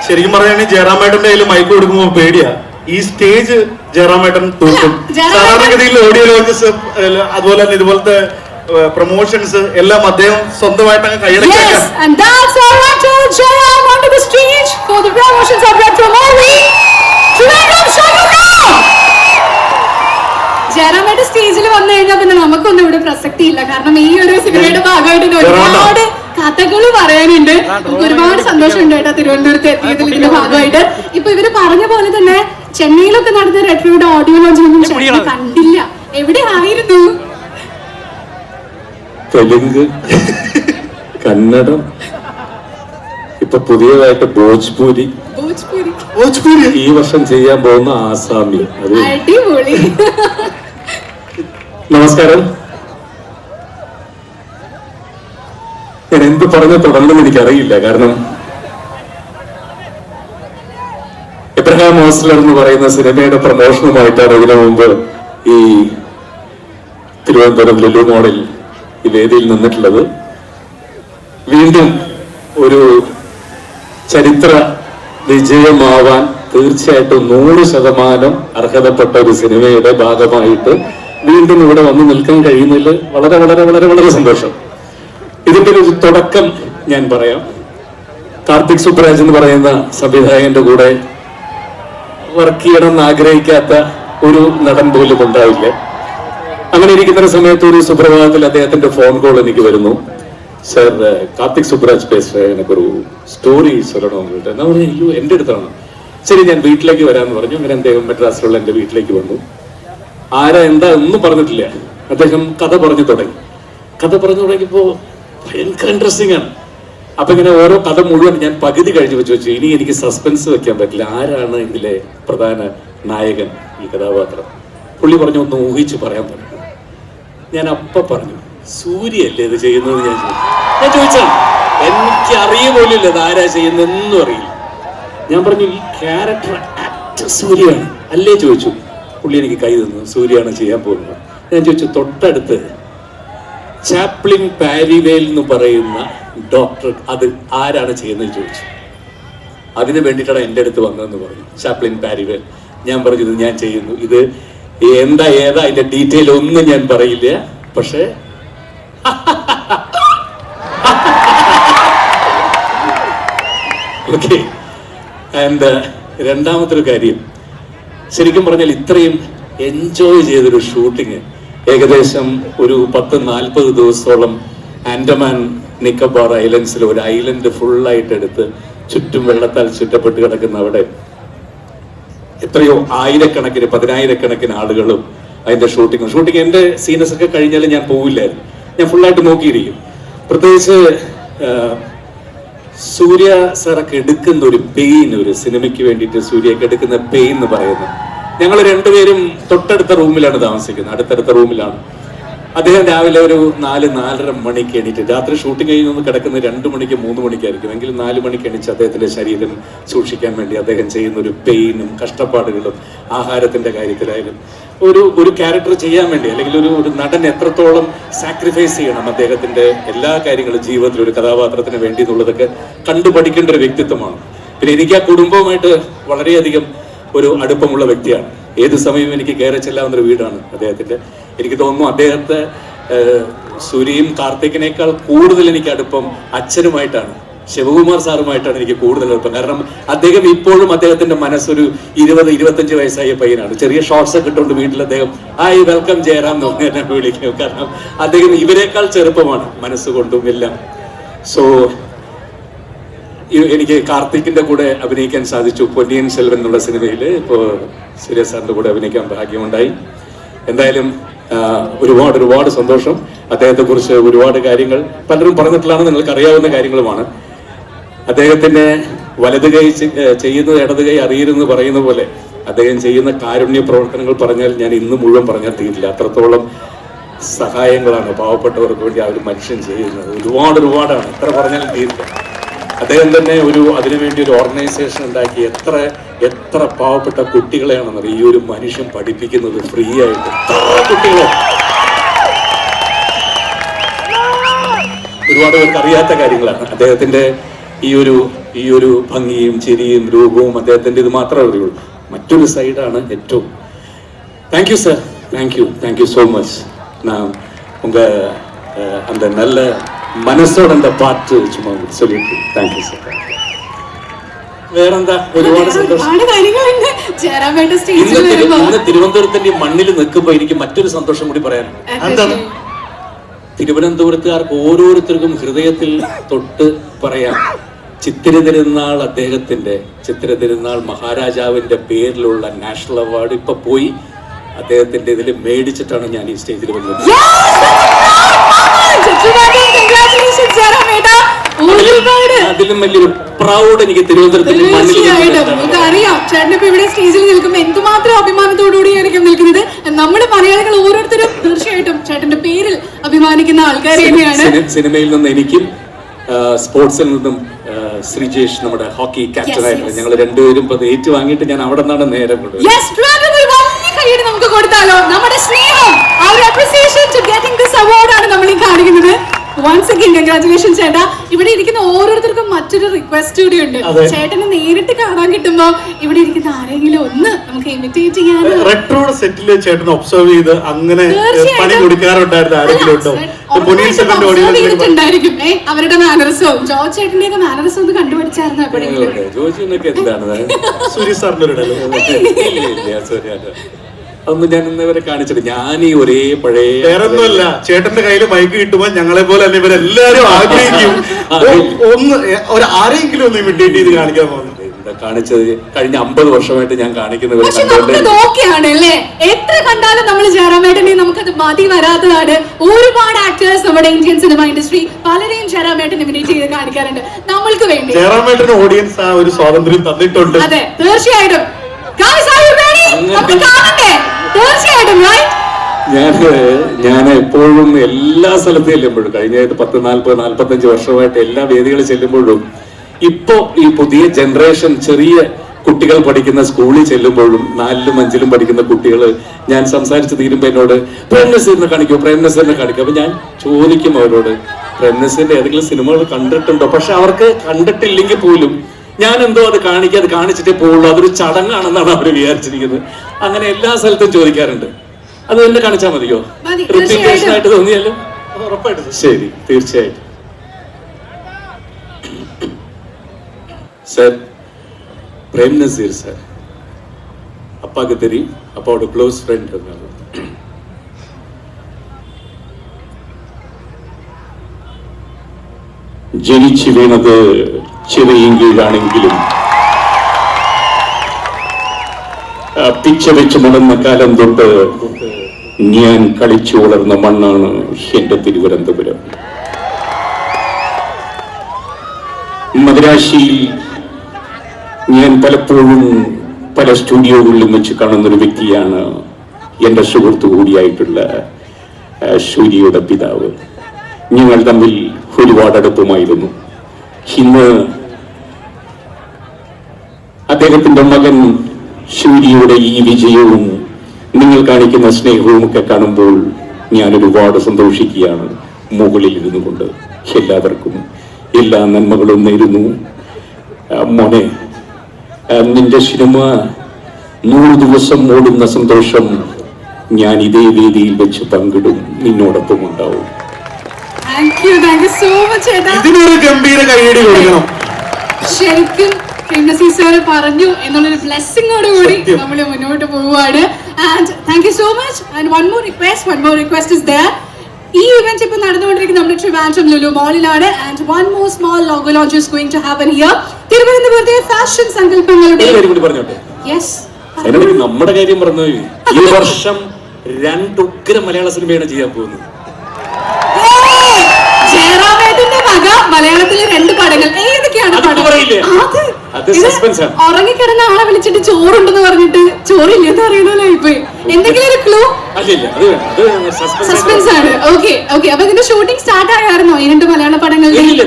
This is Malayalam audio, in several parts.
ശരിക്കും പറയുകയാണെങ്കിൽ ജയറാമേട്ടന്റെ കയ്യിൽ മൈക്ക് കൊടുക്കുമ്പോൾ പേടിയാ. ഈ സ്റ്റേജ് ജയറാമേട്ടൻ തൂക്കും. സാധാരണഗതിയിൽ ഓഡിയോ ലോഞ്ചസ് അതുപോലെ തന്നെ ഇതുപോലത്തെ പ്രൊമോഷൻസ് എല്ലാം അദ്ദേഹം സ്വന്തമായിട്ട് അങ്ങ് കൈയടക്കിയേക്കാം. ജയറാമേട്ടൻ സ്റ്റേജിൽ വന്നു കഴിഞ്ഞാൽ പിന്നെ നമുക്കൊന്നും ഇവിടെ പ്രസക്തി ഇല്ല. കാരണം ഈ ഒരു സിനിമയുടെ ഭാഗമായിട്ട് ഒരുപാട് കഥകൾ പറയാനുണ്ട്. നമുക്ക് ഒരുപാട് സന്തോഷമുണ്ട് കേട്ടോ തിരുവനന്തപുരത്ത് എത്തിയതിൽ ഇതിന്റെ ഭാഗമായിട്ട്. ഇപ്പൊ ഇവര് പറഞ്ഞ പോലെ തന്നെ ചെന്നൈയിലൊക്കെ നടന്ന റെട്രോയുടെ ഓഡിയോ ലോഞ്ചൊന്നും ചേട്ടൻ കണ്ടില്ല. എവിടെ ആയിരുന്നു? തെലുങ്ക്, കന്നഡം, ഇപ്പൊ പുതിയതായിട്ട് ഭോജ്പൂരി, ഈ വർഷം ചെയ്യാൻ പോകുന്ന ആസാമി. അടിപൊളി. നമസ്കാരം. ഞാൻ എന്ത് പറഞ്ഞു തുടങ്ങണമെന്ന് എനിക്കറിയില്ല. കാരണം എബ്രഹാം ഓസ്ലർ എന്ന് പറയുന്ന സിനിമയുടെ പ്രമോഷനുമായിട്ടാണ് ഇതിനു മുമ്പ് ഈ തിരുവനന്തപുരം ലുലു മോളിൽ ഈ വേദിയിൽ നിന്നിട്ടുള്ളത്. വീണ്ടും ഒരു ചരിത്ര വിജയമാവാൻ തീർച്ചയായിട്ടും 100% അർഹതപ്പെട്ട ഒരു സിനിമയുടെ ഭാഗമായിട്ട് വീണ്ടും ഇവിടെ വന്ന് നിൽക്കാൻ കഴിയുന്നതിൽ വളരെ വളരെ വളരെ വളരെ സന്തോഷം. ഇതിന്റെ ഒരു തുടക്കം ഞാൻ പറയാം. കാർത്തിക് സുബ്രാജ് എന്ന് പറയുന്ന സംവിധായകന്റെ കൂടെ വർക്ക് ചെയ്യണമെന്ന് ആഗ്രഹിക്കാത്ത ഒരു നടൻ പോലും ഉണ്ടാവില്ല. അങ്ങനെ ഇരിക്കുന്ന സമയത്ത് ഒരു സുപ്രഭാതത്തിൽ അദ്ദേഹത്തിന്റെ ഫോൺ കോൾ എനിക്ക് വരുന്നു. സാർ, കാർത്തിക് സുബ്രാജ് പേസ്, എനിക്ക് ഒരു സ്റ്റോറി ചൊല്ലണമെന്ന്. എന്നാ പറഞ്ഞു, അയ്യോ എന്റെ അടുത്താണ്. ശരി, ഞാൻ വീട്ടിലേക്ക് വരാമെന്ന് പറഞ്ഞു. അങ്ങനെ അദ്ദേഹം മദ്രാസിലുള്ള എന്റെ വീട്ടിലേക്ക് വന്നു. ആരാ എന്താ ഒന്നും പറഞ്ഞിട്ടില്ല. അദ്ദേഹം കഥ പറഞ്ഞു തുടങ്ങി. കഥ പറഞ്ഞു തുടങ്ങിയപ്പോ ഭയങ്കര ഇൻട്രസ്റ്റിംഗ് ആണ്. അപ്പൊ ഇങ്ങനെ ഓരോ കഥ മുഴുവൻ ഞാൻ പകുതി കഴിഞ്ഞ് വെച്ചു. ഇനി എനിക്ക് സസ്പെൻസ് വെക്കാൻ പറ്റില്ല, ആരാണ് ഇതിലെ പ്രധാന നായകൻ, ഈ കഥാപാത്രം. പുള്ളി പറഞ്ഞു, ഒന്ന് ഊഹിച്ച് പറയാൻ പറ്റും. ഞാൻ അപ്പ പറഞ്ഞു, സൂര്യല്ലേ ഇത് ചെയ്യുന്നത്. ഞാൻ ചോദിച്ചാണ്, എനിക്ക് അറിയ പോലില്ല ഇത് ആരാ ചെയ്യുന്നതെന്നും അറിയില്ല. ഞാൻ പറഞ്ഞു, ഈ ക്യാരക്ടർ ആക്ടർ സൂര്യയാണ് അല്ലേ ചോദിച്ചു. പുള്ളി എനിക്ക് കൈ തന്നു, സൂര്യയാണ് ചെയ്യാൻ പോകുന്നത്. ഞാൻ ചോദിച്ചു, തൊട്ടടുത്ത് ചാപ്ലിൻ പാരിവേൽ എന്ന് പറയുന്ന ഡോക്ടർ, അത് ആരാണ് ചെയ്യുന്നത് ചോദിച്ചു. അതിന് വേണ്ടിയിട്ടാണ് എൻ്റെ അടുത്ത് വന്നതെന്ന് പറഞ്ഞു, ചാപ്ലിൻ പാരിവേൽ. ഞാൻ പറഞ്ഞു, ഇത് ഞാൻ ചെയ്യുന്നു. ഇത് എന്താ ഏതാ അതിന്റെ ഡീറ്റെയിൽ ഒന്നും ഞാൻ പറയില്ല. പക്ഷേ ഓക്കെ. ആൻഡ് രണ്ടാമത്തെ ഒരു കാര്യം, ശരിക്കും പറഞ്ഞാൽ ഇത്രയും എൻജോയ് ചെയ്തൊരു ഷൂട്ടിങ് ഏകദേശം ഒരു 10-40 ദിവസത്തോളം ആൻഡമാൻ നിക്കോബാർ ഐലൻഡ്സിൽ ഒരു ഐലൻഡ് ഫുള്ളായിട്ട് എടുത്ത് ചുറ്റും വെള്ളത്താൽ ചുറ്റപ്പെട്ട് കിടക്കുന്ന അവിടെ എത്രയോ ആയിരക്കണക്കിന് 10,000-കണക്കിന് ആളുകളും അതിന്റെ ഷൂട്ടിങ് എന്റെ സീനസ് ഒക്കെ കഴിഞ്ഞാലും ഞാൻ പോവില്ലായിരുന്നു. ഞാൻ ഫുള്ളായിട്ട് നോക്കിയിരിക്കും. പ്രത്യേകിച്ച് സൂര്യ സാറൊക്കെ എടുക്കുന്ന ഒരു പെയിൻ, ഒരു സിനിമയ്ക്ക് വേണ്ടിയിട്ട് സൂര്യക്ക് എടുക്കുന്ന പെയിൻ എന്ന് പറയുന്നത്, ഞങ്ങൾ രണ്ടുപേരും തൊട്ടടുത്ത റൂമിലാണ് താമസിക്കുന്നത്, അടുത്തടുത്ത റൂമിലാണ്. അദ്ദേഹം രാവിലെ ഒരു 4-4:30 മണിക്ക് എണീറ്റ്, രാത്രി ഷൂട്ടിംഗ് കഴിഞ്ഞ് കിടക്കുന്നത് 2 മണിക്ക് 3 മണിക്കായിരിക്കും, എങ്കിലും 4 മണിക്ക് എണീച്ച് അദ്ദേഹത്തിന്റെ ശരീരം സൂക്ഷിക്കാൻ വേണ്ടി അദ്ദേഹം ചെയ്യുന്ന ഒരു പെയിനും കഷ്ടപ്പാടുകളും ആഹാരത്തിന്റെ കാര്യത്തിലായാലും ഒരു ക്യാരക്ടർ ചെയ്യാൻ വേണ്ടി, അല്ലെങ്കിൽ ഒരു നടൻ എത്രത്തോളം സാക്രിഫൈസ് ചെയ്യണം അദ്ദേഹത്തിന്റെ എല്ലാ കാര്യങ്ങളും ജീവിതത്തിൽ ഒരു കഥാപാത്രത്തിന് വേണ്ടി എന്നുള്ളതൊക്കെ കണ്ടുപഠിക്കേണ്ട ഒരു വ്യക്തിത്വമാണ്. പിന്നെ എനിക്ക് ആ കുടുംബവുമായിട്ട് വളരെയധികം ഒരു അടുപ്പമുള്ള വ്യക്തിയാണ്. ഏത് സമയവും എനിക്ക് കയറി ചെല്ലാവുന്ന ഒരു വീടാണ് അദ്ദേഹത്തിന്റെ. എനിക്ക് തോന്നുന്നു അദ്ദേഹത്തെ സൂര്യയും കാർത്തികിനേക്കാൾ കൂടുതൽ എനിക്ക് അടുപ്പം അച്ഛനുമായിട്ടാണ്, ശിവകുമാർ സാറുമായിട്ടാണ് എനിക്ക് കൂടുതൽ അടുപ്പം. കാരണം അദ്ദേഹം ഇപ്പോഴും അദ്ദേഹത്തിന്റെ മനസ്സൊരു 20-25 വയസ്സായ പയ്യനാണ്. ചെറിയ ഷോർട്സ് ഒക്കെ ഇട്ടുകൊണ്ട് വീട്ടിൽ അദ്ദേഹം ഹായ് വെൽക്കം ജയറാം എന്ന് പറഞ്ഞ് എന്നെ വിളിക്കും. കാരണം അദ്ദേഹം ഇവരെക്കാൾ ചെറുപ്പമാണ് മനസ്സുകൊണ്ടും എല്ലാം. സോ എനിക്ക് കാർത്തിക്കിന്റെ കൂടെ അഭിനയിക്കാൻ സാധിച്ചു പൊന്നിയൻ സെൽവൻ എന്നുള്ള സിനിമയിൽ. ഇപ്പോൾ സൂര്യ സാറിന്റെ കൂടെ അഭിനയിക്കാൻ ഭാഗ്യമുണ്ടായി. എന്തായാലും ഒരുപാട് സന്തോഷം. അദ്ദേഹത്തെ കുറിച്ച് ഒരുപാട് കാര്യങ്ങൾ പലരും പറഞ്ഞിട്ടുള്ളതാണ്, നിങ്ങൾക്ക് അറിയാവുന്ന കാര്യങ്ങളുമാണ്. അദ്ദേഹത്തിന്റെ വലത് കൈ ചെയ്യുന്നത് ഇടത് കൈ അറിയരുതെന്ന് പറയുന്ന പോലെ അദ്ദേഹം ചെയ്യുന്ന കാരുണ്യ പ്രവർത്തനങ്ങൾ പറഞ്ഞാൽ ഞാൻ ഇന്ന് മുഴുവൻ പറഞ്ഞാൽ തീരില്ല. അത്രത്തോളം സഹായങ്ങളാണ് പാവപ്പെട്ടവർക്ക് വേണ്ടി ആ ഒരു മനുഷ്യൻ ചെയ്യുന്നത്. ഒരുപാടാണ്, എത്ര പറഞ്ഞാലും തീരില്ല. അദ്ദേഹം തന്നെ അതിനുവേണ്ടി ഒരു ഓർഗനൈസേഷൻ ഉണ്ടാക്കി എത്ര പാവപ്പെട്ട കുട്ടികളെയാണെന്നറിയാം ഈ ഒരു മനുഷ്യൻ പഠിപ്പിക്കുന്നത് ഫ്രീ ആയിട്ട്. കുട്ടികളെ ഒരുപാട് പേർക്ക് അറിയാത്ത കാര്യങ്ങളാണ്. അദ്ദേഹത്തിന്റെ ഈ ഒരു ഭംഗിയും ചിരിയും രൂപവും അദ്ദേഹത്തിന്റെ ഇത് മാത്രമേ അറിയുള്ളൂ. മറ്റൊരു സൈഡാണ് ഏറ്റവും. Thank you sir, thank you so much. நான் உங்க அந்த நல்ல മനസ്സോടെ அந்த പാട്ട് ചുമ്മാ சொல்லிட்டு தேங்க்யூ சார். വേറെന്താ, ഒരുപാട് സന്തോഷം. ഇന്ന് തിരുവനന്തപുരത്തിന്റെ മണ്ണിൽ നിൽക്കുമ്പോ എനിക്ക് മറ്റൊരു സന്തോഷം കൂടി പറയാനുണ്ട്. തിരുവനന്തപുരത്തുകാർക്ക് ഓരോരുത്തർക്കും ഹൃദയത്തിൽ തൊട്ട് പറയാം, ചിത്തിര തിരുനാൾ അദ്ദേഹത്തിന്റെ ചിത്തിര തിരുനാൾ മഹാരാജാവിന്റെ പേരിലുള്ള നാഷണൽ അവാർഡ് ഇപ്പൊ പോയി അദ്ദേഹത്തിന്റെ ഇതിൽ മേടിച്ചിട്ടാണ് ഞാൻ ഈ സ്റ്റേജിൽ വന്നത്. അതിലും വലിയൊരു പ്രൗഡ് എനിക്ക് തിരുവനന്തപുരത്തിന്റെ അറിയാം. ചേട്ടൻ ഇപ്പൊ ഇവിടെ സ്റ്റേജിൽ നിൽക്കുമ്പോൾ എന്തുമാത്രം അഭിമാനത്തോടുകൂടിയായിരിക്കും നിൽക്കുന്നത്. നമ്മുടെ മലയാളികൾ ഓരോരുത്തരും തീർച്ചയായിട്ടും ചേട്ടന്റെ പേരിൽ അഭിമാനിക്കുന്ന ആൾക്കാർ തന്നെയാണ്. സിനിമയിൽ നിന്ന് എനിക്കും സ്പോർട്സിൽ നിന്നും ശ്രീജേഷ് നമ്മുടെ ഹോക്കി ക്യാപ്റ്റൻ ആയിരുന്നു. ഞങ്ങൾ രണ്ടുപേരും ഏറ്റുവാങ്ങിയിട്ട് ഞാൻ അവിടെ നിന്നാണ് നേരെ നമുക്ക് കൊടുത്താലോ. നമ്മുടെ സ്നേഹം, ആ ഒരു appreciation to getting this award ആണ് നമ്മൾ ഈ കാണിക്കുന്നത്. വൺസ് അഗൈൻ കൺഗ്രാറ്റുലേഷൻ ചേട്ടാ. ഇവിടെ ഇരിക്കുന്ന ഓരോരുത്തർക്കും മറ്റൊരു റിക്വസ്റ്റ് കൂടി ഉണ്ട്. ചേട്ടനെ നേരിട്ട് കാണാൻ കിട്ടുമ്പോ ഇവിടെ ഇരിക്കുന്ന ആരെങ്കിലും ഒന്ന് നമുക്ക് ഇമിറ്റേറ്റ് ചെയ്യാൻ. റെട്രോയുടെ സെറ്റില് ചേട്ടൻ ഒബ്സർവ് ചെയ്ത് അങ്ങനെ പണി കൊടുക്കാറുണ്ടായിരുന്നു ആരെങ്കിലും ഉണ്ടോ? ണ്ടായിരിക്കും അവരുടെ മാനറിസവും. ജോർജ് ചേട്ടന്റെ മാനറിസം ഒന്ന് കണ്ടുപിടിച്ചായിരുന്നു എപ്പോഴെങ്കിലും. അതൊന്നും ഞാൻ ഇന്നവരെ കാണിച്ചിട്ട് ഞാൻ ഈ ഒരേ പഴയ വേറൊന്നുമല്ല, ചേട്ടന്റെ കയ്യിൽ മൈക്ക് കിട്ടുമ്പോ ഞങ്ങളെ പോലെ തന്നെ ഇവരെല്ലാരും ആഗ്രഹിക്കും ഒന്ന് ആരെങ്കിലും ഒന്ന് ഇമിറ്റേറ്റ് ചെയ്ത് കാണിക്കാൻ പോകുന്നു. കാണിച്ചത് കഴിഞ്ഞ 50 വർഷമായിട്ട് ഞാൻ കാണിക്കുന്നത്. എത്ര കണ്ടാലും നമ്മൾ ജയറാമേട്ടനെ നമുക്കത് മതി വരാത്തതാണ്. ഒരുപാട് ആക്ടേഴ്സ് നമ്മുടെ ഇന്ത്യൻ സിനിമ ഇൻഡസ്ട്രി പലരെയും ജയറാമേട്ടൻ ഇമിറ്റേറ്റ് ചെയ്ത് കാണിക്കാറുണ്ട്. നമ്മൾക്ക് വേണ്ടി ജയറാമേട്ടന് ഓഡിയൻസ് ആ ഒരു സ്വാതന്ത്ര്യം തന്നിട്ടുണ്ട്. അതെ, തീർച്ചയായിട്ടും. ഞാൻ എപ്പോഴും എല്ലാ സ്ഥലത്തും ചെല്ലുമ്പോഴും കഴിഞ്ഞ 40-45 വർഷമായിട്ട് എല്ലാ വേദികളിൽ ചെല്ലുമ്പോഴും ഇപ്പോ ഈ പുതിയ ജനറേഷൻ ചെറിയ കുട്ടികൾ പഠിക്കുന്ന സ്കൂളിൽ ചെല്ലുമ്പോഴും 4ലും 5ലും പഠിക്കുന്ന കുട്ടികൾ ഞാൻ സംസാരിച്ച് തീരുമ്പോ എന്നോട് പ്രേംനസീറിനെ കാണിക്കോ അപ്പൊ ഞാൻ ചോദിക്കും അവരോട്, പ്രേംനസീറിന്റെ ഏതെങ്കിലും സിനിമകൾ കണ്ടിട്ടുണ്ടോ? പക്ഷെ അവർക്ക് കണ്ടിട്ടില്ലെങ്കിൽ പോലും ഞാൻ എന്തോ അത് കാണിച്ചിട്ടേ പോവുള്ളൂ, അതൊരു ചടങ്ങാണെന്നാണ് അവർ വിചാരിച്ചിരിക്കുന്നത്. അങ്ങനെ എല്ലാ സ്ഥലത്തും ചോദിക്കാറുണ്ട്. അത് തന്നെ കാണിച്ചാൽ മതിയോ? റിപ്പീറ്റേഷനായിട്ട് തോന്നിയാലും ഉറപ്പായിട്ടും. ശരി, തീർച്ചയായിട്ടും. சார், பிரேம் நசீர் சார் அப்பாவுக்கு தெரியும், அப்பாவோட க்ளோஸ் ஃப்ரெண்ட். ജനിച്ചു വീണത് ചിറയിങ്കീഴാണെങ്കിലും പിച്ച വെച്ച് നടന്ന കാലം തൊട്ട് ഞാൻ കളിച്ചു വളർന്ന മണ്ണാണ് എന്റെ തിരുവനന്തപുരം. മദ്രാശിയിൽ ഞാൻ പലപ്പോഴും പല സ്റ്റുഡിയോകളിലും വെച്ച് കാണുന്നൊരു വ്യക്തിയാണ് എന്റെ സുഹൃത്തു കൂടിയായിട്ടുള്ള സൂര്യയുടെ പിതാവ്. ഞങ്ങൾ തമ്മിൽ ഒരുപാട് അടുപ്പമായിരുന്നു. ഇന്ന് അദ്ദേഹത്തിന്റെ മകൻ സൂര്യയുടെ ഈ വിജയവും നിങ്ങൾ കാണിക്കുന്ന സ്നേഹവും ഒക്കെ കാണുമ്പോൾ ഞാൻ ഒരുപാട് സന്തോഷിക്കുകയാണ്. മുകളിൽ ഇരുന്നു കൊണ്ട് എല്ലാവർക്കും എല്ലാ നന്മകളും നേരുന്നു. മോനെ, നിന്റെ സിനിമ 100 ദിവസം ഓടുന്ന സന്തോഷം ഞാൻ ഇതേ വേദിയിൽ വെച്ച് പങ്കിടും, നിന്നോടൊപ്പം ഉണ്ടാവും. ഇതിനൊരു ഗംഭീര കൈയടി കൊടുക്കണം. ശരിക്കും പ്രേംനസീർ സാർ പറഞ്ഞു എന്നുള്ളൊരു ബ്ലെസ്സിങ്ങോട് കൂടി നമ്മൾ മുന്നോട്ട് പോവുകയാണ്. And thank you so much. And one more request is there. ഈ ഇവന്റ് ഇപ്പൊ നടന്നുകൊണ്ടിരിക്കുന്ന നമ്മുടെ ട്രിവാൻഡ്രം ലുലു മോളിലാണ്. And one more small logo launch is going to happen here. തിരുവനന്തപുരത്തെ ഫാഷൻ സങ്കല്പങ്ങളുടെ നമ്മുടെ കാര്യം പറഞ്ഞു. ഈ വർഷം 2 ഉഗ്ര മലയാള സിനിമയാണ് ചെയ്യാൻ പോകുന്നത്. ജയറാമേട്ടന്റെ മക മലയാളത്തിലെ 2 പടങ്ങൾ. ഏതൊക്കെയാണ് ഉറങ്ങിക്കിടന്ന ആളെ വിളിച്ചിട്ട് ചോറുണ്ടെന്ന് പറഞ്ഞിട്ട് ചോറില്ലെന്ന് അറിയണല്ലോ. ഇപ്പൊ എന്തെങ്കിലും ഒരു ക്ലൂ? സസ്പെൻസ് ആണ്. ഓക്കെ. അപ്പൊ ഇതിന്റെ ഷൂട്ടിംഗ് സ്റ്റാർട്ട് ആയായിരുന്നോ ഈ 2 മലയാള പടങ്ങളിൽ?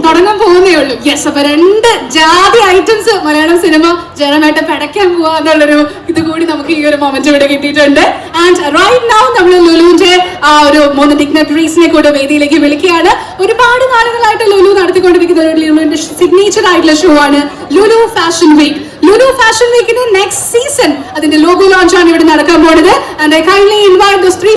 തുടങ്ങാൻ പോകുന്നേ ഉള്ളൂ. യെസ്. അപ്പൊ 2 ജാതി ഐറ്റംസ് മലയാളം സിനിമ ജയറാമേട്ടൻ പടയ്ക്കാൻ പോവാ എന്നുള്ളൊരു ഇത് കൂടി നമുക്ക് ഈ ഒരു മൊമെന്റ് ഇവിടെ കിട്ടിയിട്ടുണ്ട്. ആൻഡ് റൈറ്റ് നൗ നമ്മൾ ലുലുവിന്റെ ആ ഒരു 3 ഡിഗ്നറ്ററീസിനെ കൂടെ വേദിയിലേക്ക് വിളിക്കുകയാണ്. ഒരുപാട് നാളുകളായിട്ട് ലുലു നടത്തി നടത്തിക്കൊണ്ടിരിക്കുന്ന ഒരു ലുലുവിന്റെ സിഗ്നേച്ചർ ആയിട്ടുള്ള ഷോ ആണ് Lulu fashion week. Lulu fashion വീക്കിന്റെ നെക്സ്റ്റ് സീസൺ അതിന്റെ ലോഗോ ലോഞ്ച് ആണ് ഇവിടെ നടക്കാൻ പോകുന്നത്. And I kindly invite those 3